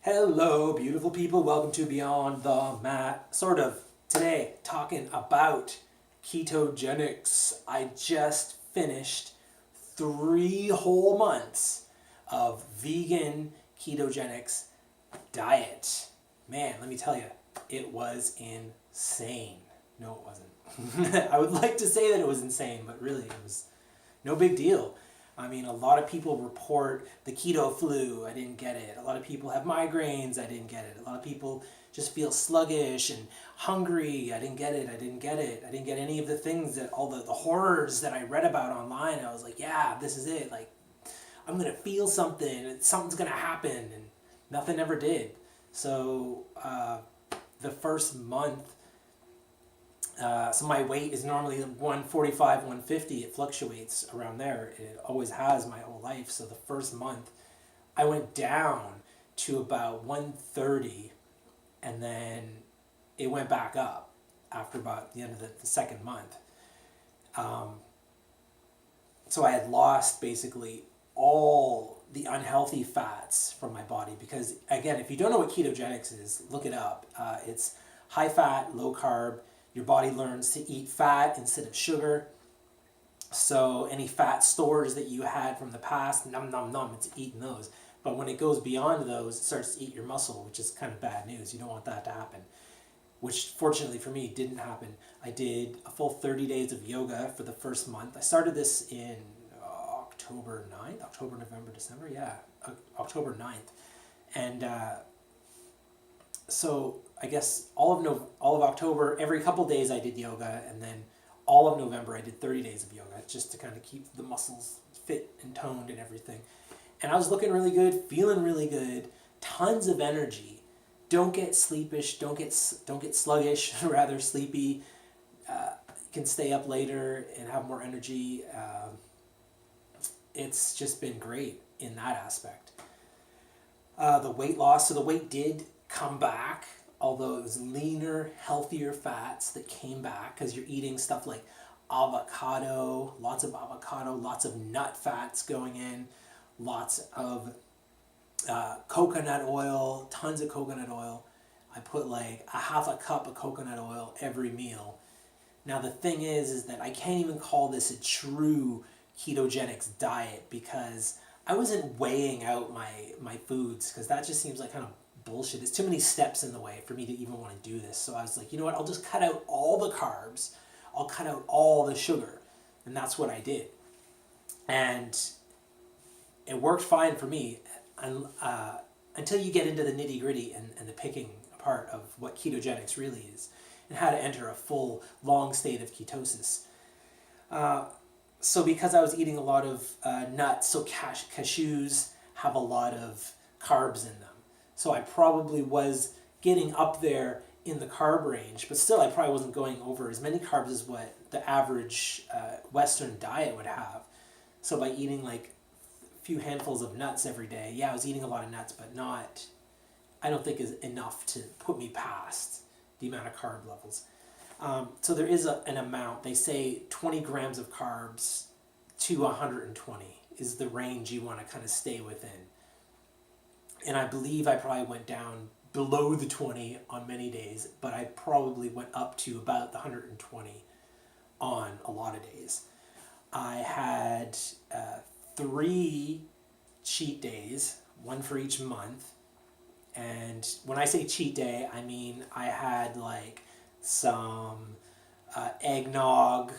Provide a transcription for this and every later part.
Hello, beautiful people. Welcome to Beyond the Mat. Today, talking about ketogenics. I just finished 3 whole months of vegan ketogenics diet. Man, let me tell you, it was insane. No, it wasn't. I would like to say that it was insane, but really, it was no big deal. I mean, a lot of people report the keto flu. I didn't get it. A lot of people have migraines. I didn't get it. A lot of people just feel sluggish and hungry. I didn't get it. I didn't get it. I didn't get any of the things that all the horrors that I read about online. I was like, yeah, this is it. Like, I'm going to feel something. Something's going to happen. And nothing ever did. So the first month, so my weight is normally 145, 150. It fluctuates around there. It always has my whole life. So the first month, I went down to about 130, and then it went back up after about the end of the second month. So I had lost basically all the unhealthy fats from my body because, again, if you don't know what ketogenics is, look it up. It's high fat, low carb. Your body learns to eat fat instead of sugar. So any fat stores that you had from the past, nom nom nom, it's eating those. But when it goes beyond those, it starts to eat your muscle, which is kind of bad news. You don't want that to happen. Which fortunately for me didn't happen. I did a full 30 days of yoga for the first month. I started this in October 9th, October, November, December, October 9th. And so I guess all of October, every couple days I did yoga, and then all of November I did 30 days of yoga just to kind of keep the muscles fit and toned and everything. And I was looking really good, feeling really good, tons of energy. Don't get sleepish, don't get sluggish, rather sleepy. You can stay up later and have more energy. It's just been great in that aspect. The weight loss, so the weight did come back, although it was leaner, healthier fats that came back because you're eating stuff like avocado, lots of nut fats going in, lots of coconut oil, tons of coconut oil. I put like a half a cup of coconut oil every meal. Now the thing is that I can't even call this a true ketogenics diet because I wasn't weighing out my foods because that just seems like kind of bullshit. There's too many steps in the way for me to even want to do this. So I was like, you know what, I'll just cut out all the carbs. I'll cut out all the sugar. And that's what I did. And it worked fine for me until you get into the nitty gritty and the picking apart of what ketogenics really is and how to enter a full long state of ketosis. So because I was eating a lot of nuts, so cashews have a lot of carbs in them. So I probably was getting up there in the carb range, but still I probably wasn't going over as many carbs as what the average Western diet would have. So by eating like a few handfuls of nuts every day, yeah, I was eating a lot of nuts, but not, I don't think is enough to put me past the amount of carb levels. So there is an amount, they say 20 grams of carbs to 120 is the range you want to kind of stay within. And I believe I probably went down below the 20 on many days, but I probably went up to about the 120 on a lot of days. I had 3 cheat days, one for each month. And when I say cheat day, I mean I had like some eggnog,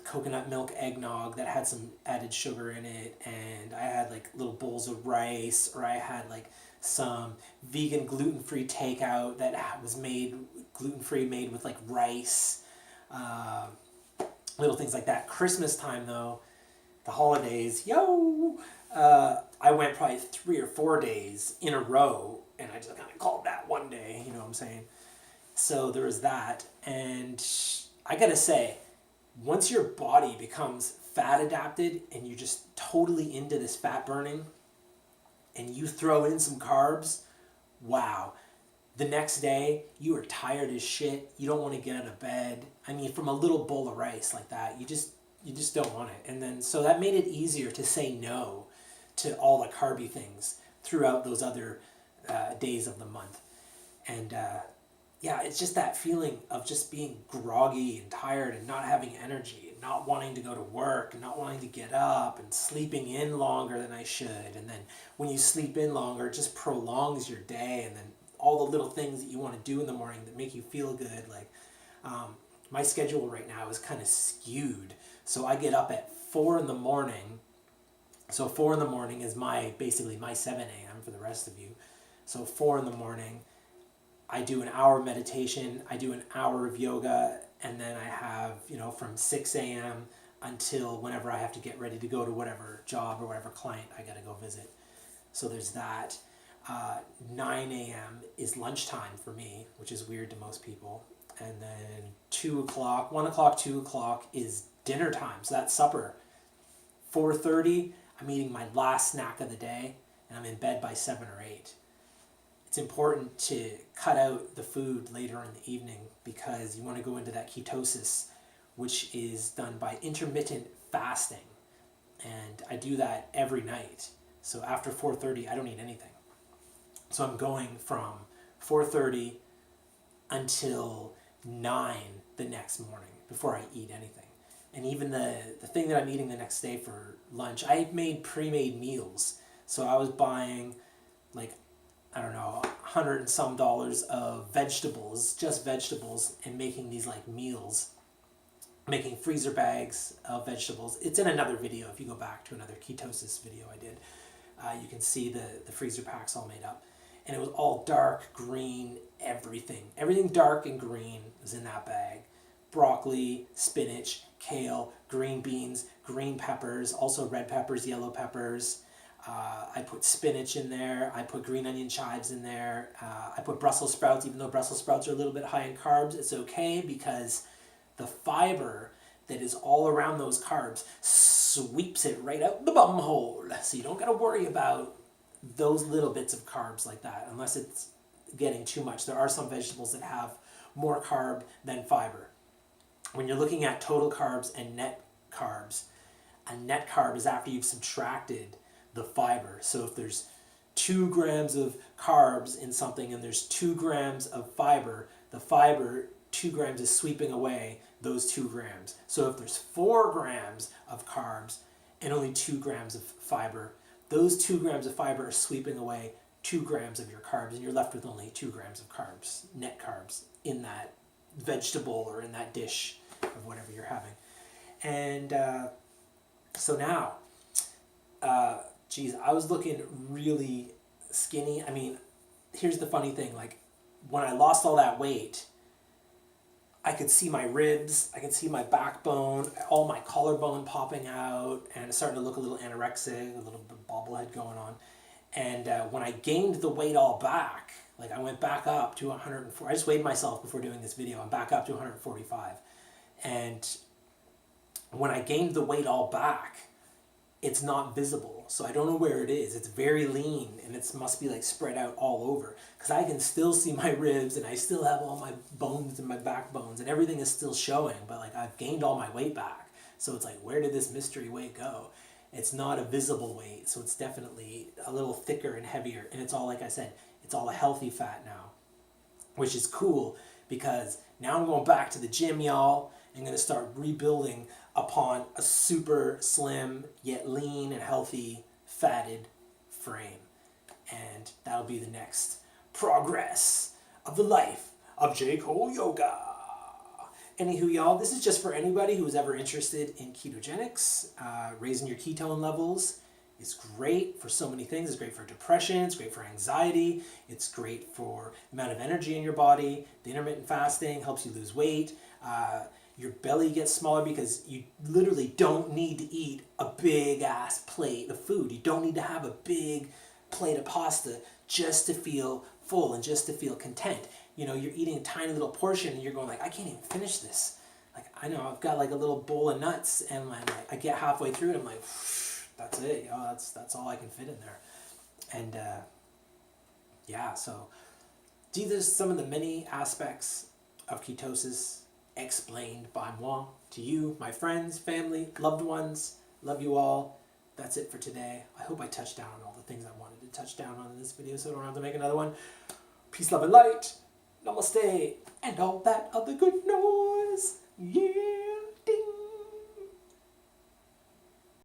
coconut milk eggnog that had some added sugar in it, and I had like little bowls of rice, or I had like some vegan gluten-free takeout that was made gluten-free, made with like rice, little things like that. Christmas time though, the holidays, I went probably 3 or 4 days in a row, and I just kind of called that one day, you know what I'm saying? So there was that, and I gotta say, once your body becomes fat adapted and you're just totally into this fat burning and you throw in some carbs, wow. The next day, you are tired as shit. You don't want to get out of bed. I mean, from a little bowl of rice like that, you just don't want it. And then, so that made it easier to say no to all the carby things throughout those other days of the month. And yeah, it's just that feeling of just being groggy and tired and not having energy and not wanting to go to work and not wanting to get up and sleeping in longer than I should. And then when you sleep in longer, it just prolongs your day. And then all the little things that you want to do in the morning that make you feel good. Like my schedule right now is kind of skewed. So I get up at 4 in the morning. So 4 in the morning is basically my 7 a.m. for the rest of you. So 4 in the morning, I do an hour meditation, I do an hour of yoga, and then I have, from 6 a.m. until whenever I have to get ready to go to whatever job or whatever client I got to go visit. So there's that. 9 a.m. is lunchtime for me, which is weird to most people. And then 2 o'clock, 1 o'clock, 2 o'clock is dinner time. So that's supper. 4:30, I'm eating my last snack of the day, and I'm in bed by 7 or 8. It's important to cut out the food later in the evening because you want to go into that ketosis, which is done by intermittent fasting. And I do that every night. So after 4:30, I don't eat anything. So I'm going from 4:30 until 9 the next morning before I eat anything. And even the thing that I'm eating the next day for lunch, I made pre-made meals. So I was buying I don't know, $100 and some of vegetables, just vegetables, and making these meals, making freezer bags of vegetables. It's in another video. If you go back to another ketosis video I did, you can see the freezer packs all made up. And it was all dark, green, everything. Everything dark and green was in that bag. Broccoli, spinach, kale, green beans, green peppers, also red peppers, yellow peppers. I put spinach in there. I put green onion chives in there. I put Brussels sprouts, even though Brussels sprouts are a little bit high in carbs. It's okay because the fiber that is all around those carbs sweeps it right out the bum hole. So you don't got to worry about those little bits of carbs like that unless it's getting too much. There are some vegetables that have more carb than fiber. When you're looking at total carbs and net carbs, a net carb is after you've subtracted the fiber. So if there's 2 grams of carbs in something and there's 2 grams of fiber, the fiber, 2 grams is sweeping away those 2 grams. So if there's 4 grams of carbs and only 2 grams of fiber, those 2 grams of fiber are sweeping away 2 grams of your carbs, and you're left with only 2 grams of carbs, net carbs, in that vegetable or in that dish of whatever you're having. And so now, I was looking really skinny. I mean, here's the funny thing. When I lost all that weight, I could see my ribs, I could see my backbone, all my collarbone popping out, and it's starting to look a little anorexic, a little bit bobblehead going on. And when I gained the weight all back, I went back up to 104. I just weighed myself before doing this video. I'm back up to 145. And when I gained the weight all back, it's not visible. So I don't know where it is. It's very lean and it must be spread out all over. Because I can still see my ribs and I still have all my bones and my backbones and everything is still showing. But I've gained all my weight back. So it's where did this mystery weight go? It's not a visible weight. So it's definitely a little thicker and heavier. And it's all, like I said, it's all a healthy fat now. Which is cool because now I'm going back to the gym, y'all. I'm going to start rebuilding upon a super slim yet lean and healthy fatted frame. And that'll be the next progress of the life of J. Cole Yoga. Anywho, y'all, this is just for anybody who's ever interested in ketogenics. Raising your ketone levels is great for so many things. It's great for depression. It's great for anxiety. It's great for the amount of energy in your body. The intermittent fasting helps you lose weight. Your belly gets smaller because you literally don't need to eat a big ass plate of food. You don't need to have a big plate of pasta just to feel full and just to feel content. You're eating a tiny little portion and you're going I can't even finish this. I know I've got a little bowl of nuts and I get halfway through it. I'm that's it. That's all I can fit in there. And yeah, so these are some of the many aspects of ketosis explained by moi to you, my friends, family, loved ones. Love you all. That's it for today. I hope I touched down on all the things I wanted to touch down on this video so I don't have to make another one. Peace, love, and light. Namaste. And all that other good noise. Yeah.